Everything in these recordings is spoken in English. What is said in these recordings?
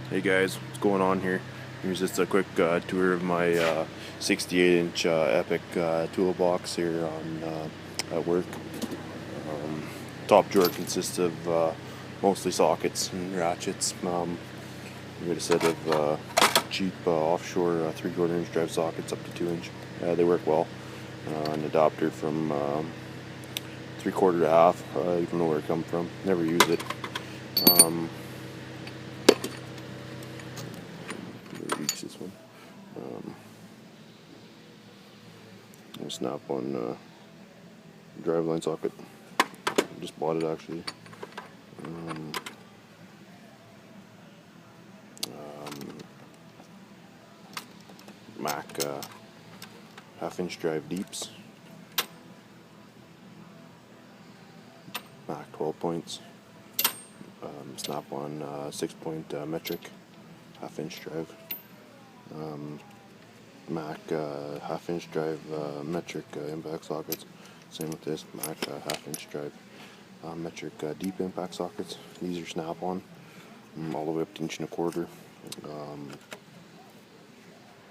Hey guys, what's going on here? Here's just a quick tour of my 68-inch Epic toolbox here on at work. Top drawer consists of mostly sockets and ratchets. We got a set of cheap offshore 3/4 inch drive sockets up to 2 inch. They work well. An adapter from 3/4 to half. I don't even know where it come from. Never use it. Reach this one. Snap on driveline socket. Just bought it actually. Mac 1/2 inch drive deeps. Mac 12 points. Snap on 6-point metric 1/2 inch drive. Mac 1/2 inch drive metric impact sockets. Same with this Mac 1/2 inch drive metric deep impact sockets. These are snap on all the way up to 1.25 inch.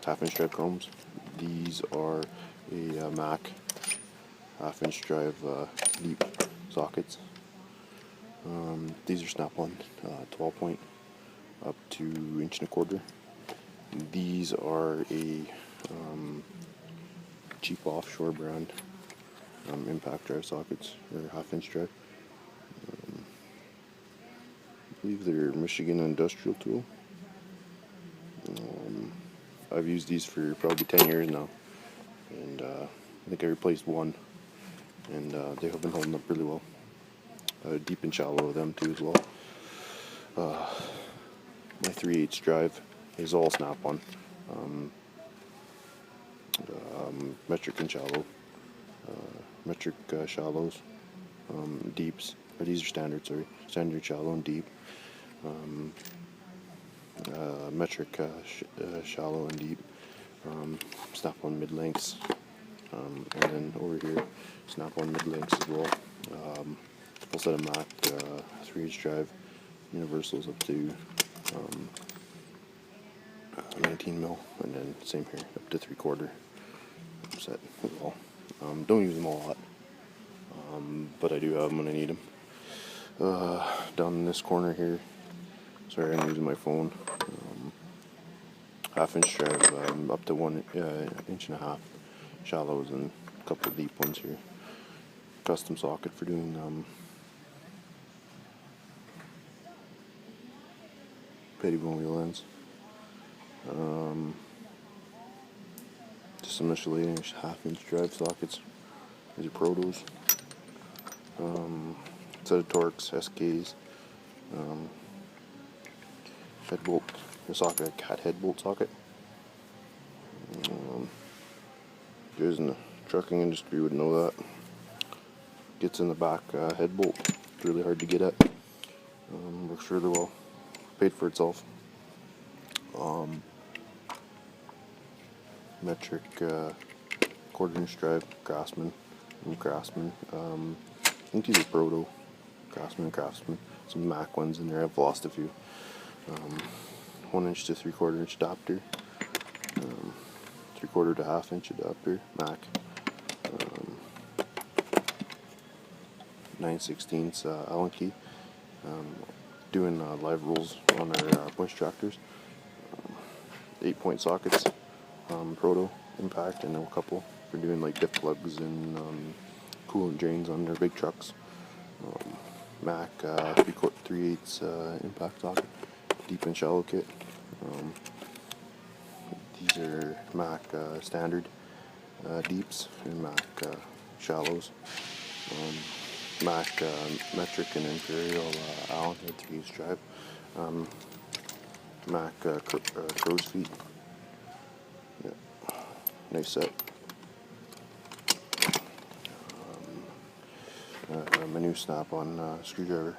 1/2 inch drive chromes. These are a Mac 1/2 inch drive deep sockets. These are snap on 12 point up to 1.25 inch. These are a cheap offshore brand impact drive sockets, or 1/2 inch drive. I believe they're Michigan Industrial Tool. I've used these for probably 10 years now, and I think I replaced one, and they have been holding up really well. Deep and shallow of them too as well. My 3/8 drive is all snap on. Metric and shallow. Metric shallows. Deeps. Or these are standard, sorry. Standard shallow and deep. Metric shallow and deep. Snap on mid lengths. And then over here, snap on mid lengths as well. Full set of Mac 3/8 drive universals up to 19 mil, and then same here up to 3/4 set as well. Don't use them a lot, but I do have them when I need them. Down in this corner here, sorry, I'm using my phone. 1/2 inch drive up to 1.5 inch shallows, and a couple of deep ones here. Custom socket for doing pettibone wheel ends. Just some miscellaneous 1/2 inch drive sockets. These are Protos. Set of Torx, SKs. Head bolt, a socket, a cat head bolt socket. Guys in the trucking industry would know that. Gets in the back head bolt. It's really hard to get at. Works really well. Paid for itself. Metric 1/4 inch drive, Craftsman. I think these are Proto. Craftsman. Some Mac ones in there. I've lost a few. 1 inch to 3/4 inch adapter. 3/4 to 1/2 inch adapter. Mac. 9/16 Allen key. Doing live rolls on our push tractors. 8-point sockets. Proto impact, and a couple for doing like diff plugs and coolant drains on their big trucks. Mac 3/8 impact socket, deep and shallow kit. These are Mac standard deeps and Mac shallows. Mac metric and imperial Allen head 3/8 drive. Mac crow's feet. Yeah, nice set. My new snap-on screwdriver.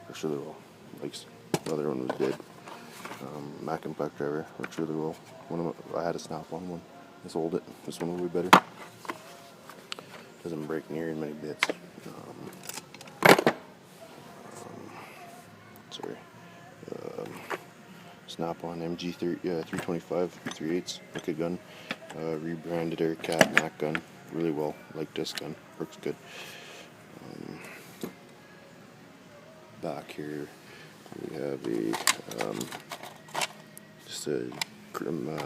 Works really well. The other one was dead. Mac impact driver works really well. I had a snap-on one. I sold it. This one will be better. Doesn't break near in many bits. Sorry. snap-on MG 325 3/8 wicked gun, rebranded Air Cat Mac gun, really well. Like this gun, works good. Back here we have a just a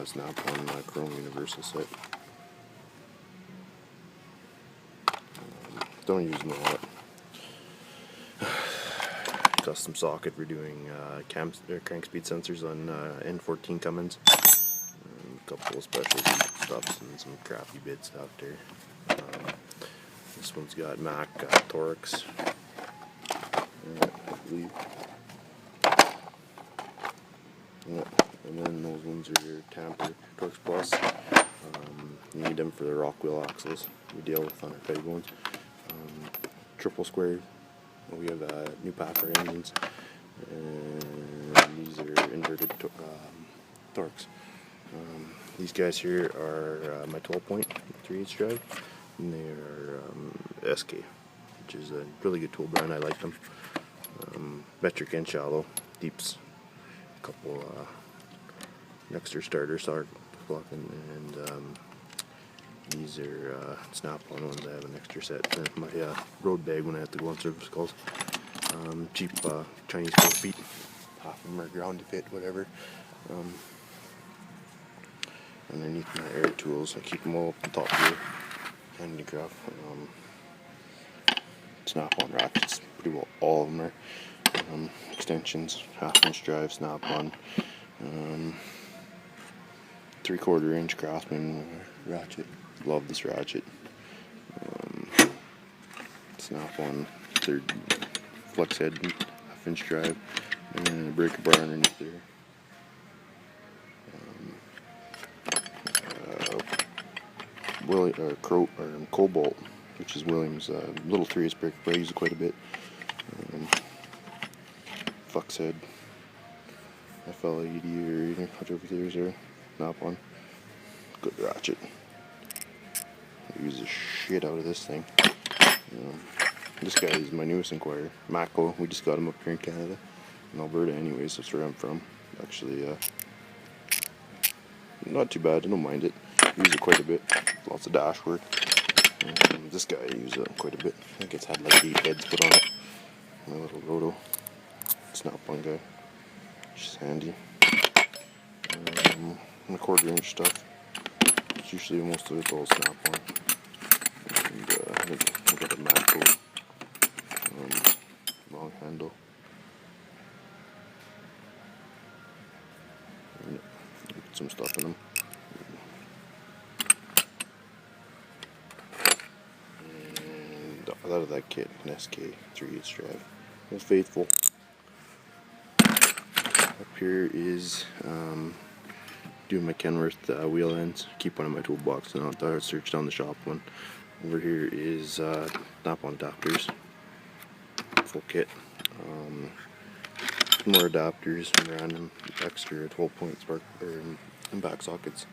snap-on chrome universal set. Don't use them a lot. Custom socket for doing crank speed sensors on N14 Cummins. A couple of specialty stuffs and some crappy bits out there. This one's got Mac Torx, I believe. Yeah, and then those ones are your Tamper Torx Plus. You need them for the rock wheel axles we deal with on our peg bones. Triple square. We have new Packer engines, and these are inverted Torx. These guys here are my 12-point 3/8 drive, and they are SK, which is a really good tool brand. I like them. Metric and shallow, deeps, a couple Nexter starter and these are snap-on ones. I have an extra set in my road bag when I have to go on service calls. Cheap Chinese 4 feet, half of them are ground to fit, whatever. Underneath my air tools, I keep them all up the top here, handicraft. Snap-on ratchets, pretty well all of them are. Extensions, 1/2-inch drive, snap-on. 3/4 inch Craftsman ratchet. Love this ratchet. Snap-on, third flex head, 1/2-inch drive, and a breaker bar underneath there. Cobalt, which is Williams little 3/8 breaker bar. I use it quite a bit. Flex head, FL80 or whichever there's there. Snap-on, good ratchet. I use the shit out of this thing. This guy is my newest inquirer, Mako. We just got him up here in Canada, in Alberta anyways, that's where I'm from. Actually, not too bad, I don't mind it. I use it quite a bit, lots of dash work. This guy I use it quite a bit. I think it's had like 8 heads put on it. My little roto snap-on guy, just handy. My 1/4 inch stuff, it's usually most of it's all snap-on. And I think I got a Mako long handle. And put some stuff in them. And out of that kit, an SK 3/8 drive. It's faithful. Up here is doing my Kenworth wheel ends. Keep one in my toolbox, and I'll search down the shop one. Over here is snap-on adapters, full kit. More adapters, random extra 12-point spark or impact sockets,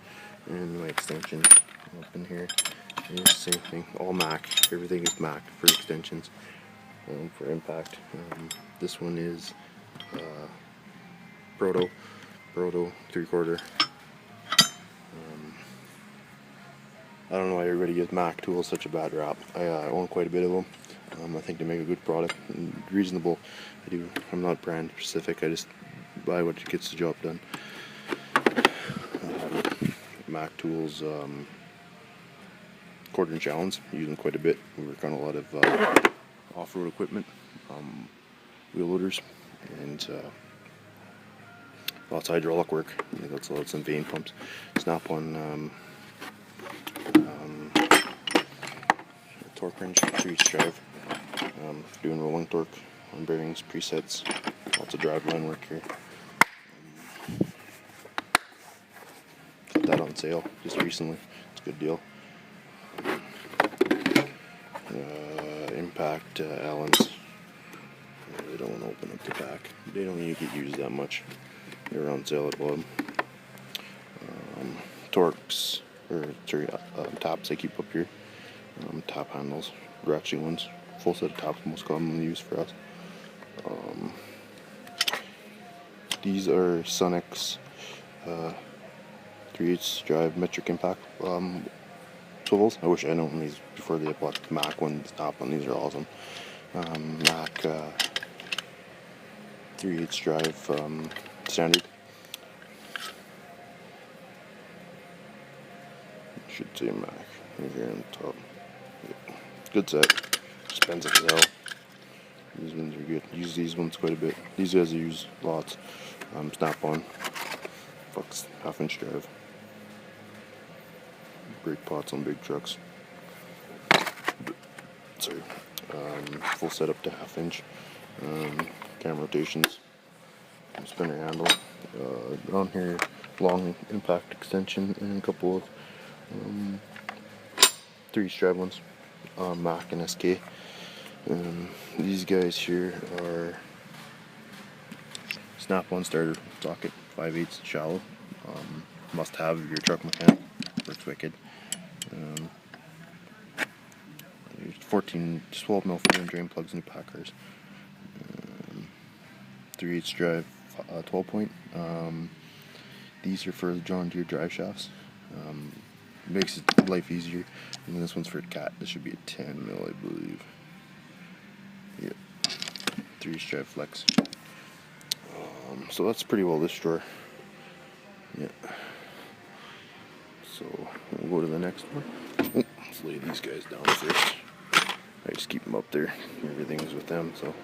and my extension up in here. And it's the same thing, all Mac. Everything is Mac for extensions. For impact, this one is Proto 3/4. I don't know why everybody gives Mac tools such a bad rap. I own quite a bit of them. I think they make a good product, and reasonable. I'm not brand specific. I just buy what gets the job done. Mac tools, 1/4 inch Allens. Use them quite a bit. We work on a lot of off-road equipment, wheel loaders, and lots of hydraulic work. Lots of vane pumps. Snap-on torque wrench, 3/8 drive. Doing rolling torque on bearings, presets, lots of drive line work here. Got that on sale just recently. It's a good deal. Impact Allens. They don't want to open up the back. They don't even get used that much. They're on sale at bottom. Torques, taps I keep up here. Tap handles, ratchet ones. Full set of taps, most commonly used for us. These are Sonex 3/8 drive metric impact swivels. I wish I known these before they bought the Mac one. Snap on these are awesome. Mac 3/8 drive standard. Should say Mac right here on the top. Yeah. Good set. Expensive as hell. These ones are good. Use these ones quite a bit. These guys I use lots. Snap on. Fucks 1/2-inch drive. Brake pots on big trucks. Sorry. Full setup to 1/2-inch. Cam rotations. Spinner handle. On here, long impact extension and a couple of 3/8 drive ones. Mac and SK. These guys here are Snap-on starter socket, 5/8 shallow. Must have your truck mechanic. Works wicked. 12 mil filler and drain plugs and packers. 3/8 drive 12 point. These are for the John Deere drive shafts. Makes life easier. And this one's for a cat. This should be a 10 mil, I believe. Yep. 3/8 drive flex. So that's pretty well this drawer. Yeah. So we'll go to the next one. Oh, let's lay these guys down first. I just keep them up there. Everything's with them, so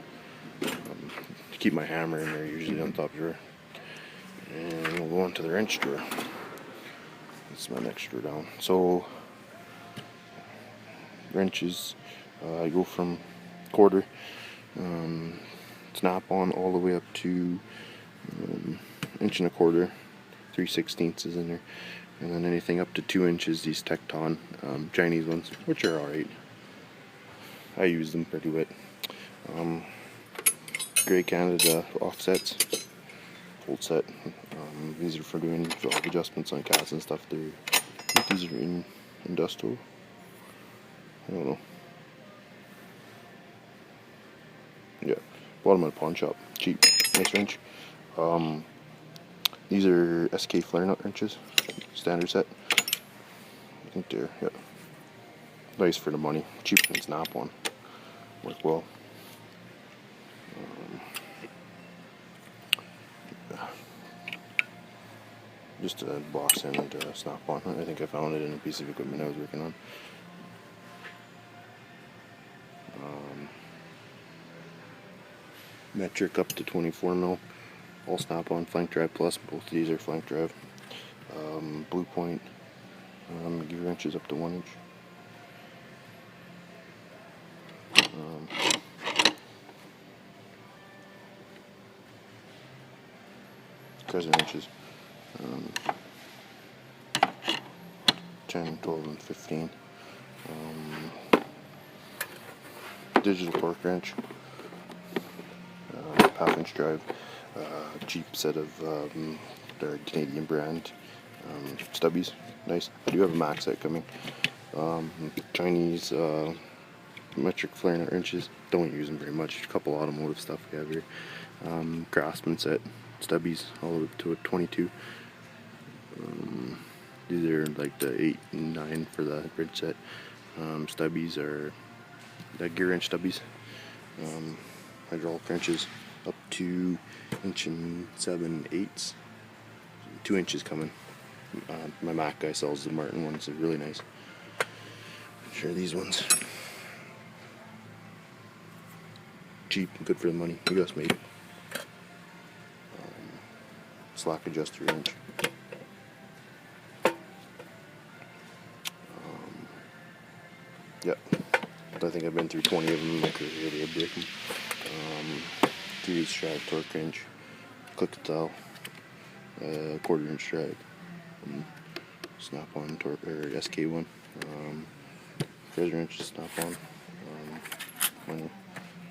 keep my hammer in there usually on top drawer. And we'll go on to the wrench drawer. That's my next drawer down. So wrenches, I go from quarter, Snap-on all the way up to 1.25 inch, 3/16 is in there, and then anything up to 2 inches, these Tecton Chinese ones, which are alright. I use them pretty bit. Grey Canada offsets, full set. These are for doing valve adjustments on cats and stuff. These are in industrial. I don't know. Yeah, bought them at a pawn shop. Cheap, nice wrench. These are SK flare nut wrenches, standard set. I think they're nice for the money. Cheaper than Snap-on. Work well. Just a box and Snap-on. I think I found it in a piece of equipment I was working on. Metric up to 24 mil. All Snap-on, flank drive plus. Both of these are flank drive. Blue point. Give wrenches up to 1 inch. Crescent wrenches. 10, 12, and 15. Digital torque wrench. 1/2-inch drive. Cheap set of their Canadian brand stubbies. Nice. I do have a Mac set coming. Chinese metric flare nut wrenches. Don't use them very much. A couple automotive stuff we have here. Craftsman set stubbies all the way up to a 22. These are like the 8 and 9 for the bridge set. Stubbies are the gear wrench stubbies. Hydraulic wrenches up to 1 7/8. 2 inches coming. My Mac guy sells the Martin ones. They're really nice. Sure, these ones cheap and good for the money. US made. Slack adjuster wrench. Yep. I think I've been through 20 of them in my career. Really, I break them. 3/8 drive torque wrench, click style, 1/4 inch drive, Snap-on torque or SK one, treasure wrench, Snap-on.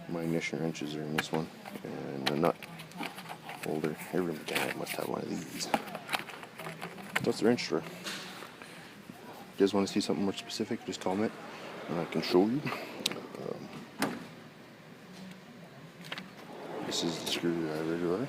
My ignition wrenches are in this one, and a nut holder. Every mechanic must have one of these. That's the wrench drawer. If you guys want to see something more specific, just comment and I can show you. This is the screwdriver drawer.